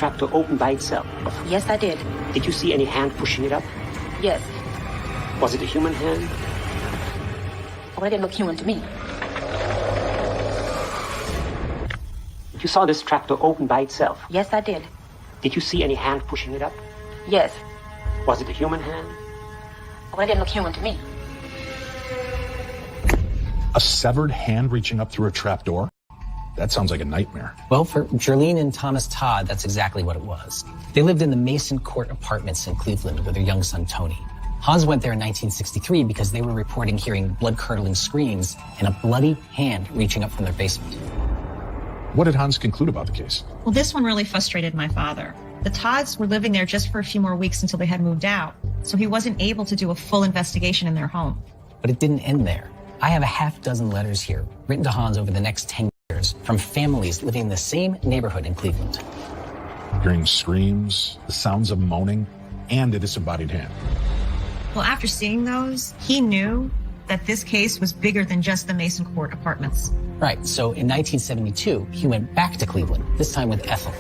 trapdoor open by itself? Yes, I did. Did you see any hand pushing it up? Yes. Was it a human hand? Well, it didn't look human to me. You saw this trapdoor open by itself? Yes, I did. Did you see any hand pushing it up? Yes. Was it a human hand? Well, it didn't look human to me. A severed hand reaching up through a trapdoor? That sounds like a nightmare. Well, for Jerlene and Thomas Todd, that's exactly what it was. They lived in the Mason Court Apartments in Cleveland with their young son, Tony. Hans went there in 1963 because they were reporting hearing blood-curdling screams and a bloody hand reaching up from their basement. What did Hans conclude about the case? Well, this one really frustrated my father. The Todds were living there just for a few more weeks until they had moved out, so he wasn't able to do a full investigation in their home. But it didn't end there. I have a half dozen letters here written to Hans over the next 10 years from families living in the same neighborhood in Cleveland. Hearing screams, the sounds of moaning, and a disembodied hand. Well, after seeing those, he knew that this case was bigger than just the Mason Court Apartments. Right, so in 1972, he went back to Cleveland, this time with Ethel.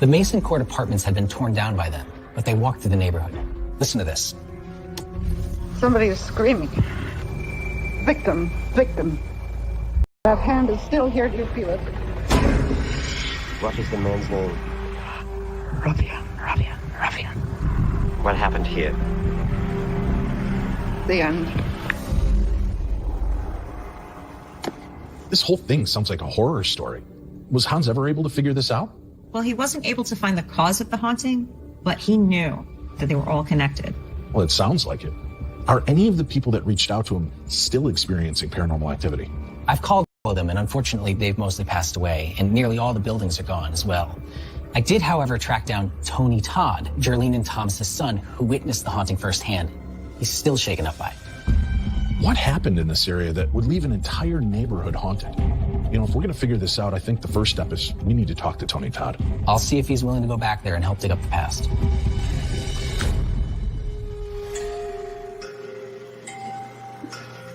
The Mason Court Apartments had been torn down by then, but they walked through the neighborhood. Listen to this. Somebody is screaming. Victim, victim. That hand is still here. Do you feel it? What is the man's name? Ruffian. What happened here? The end. This whole thing sounds like a horror story. Was Hans ever able to figure this out? Well, he wasn't able to find the cause of the haunting, but he knew that they were all connected. Well, it sounds like it. Are any of the people that reached out to him still experiencing paranormal activity? I've called all of them, and unfortunately, they've mostly passed away, and nearly all the buildings are gone as well. I did, however, track down Tony Todd, Jerlene and Thomas's son, who witnessed the haunting firsthand. He's still shaken up by it. What happened in this area that would leave an entire neighborhood haunted? You know, if we're going to figure this out, I think the first step is we need to talk to Tony Todd. I'll see if he's willing to go back there and help dig up the past.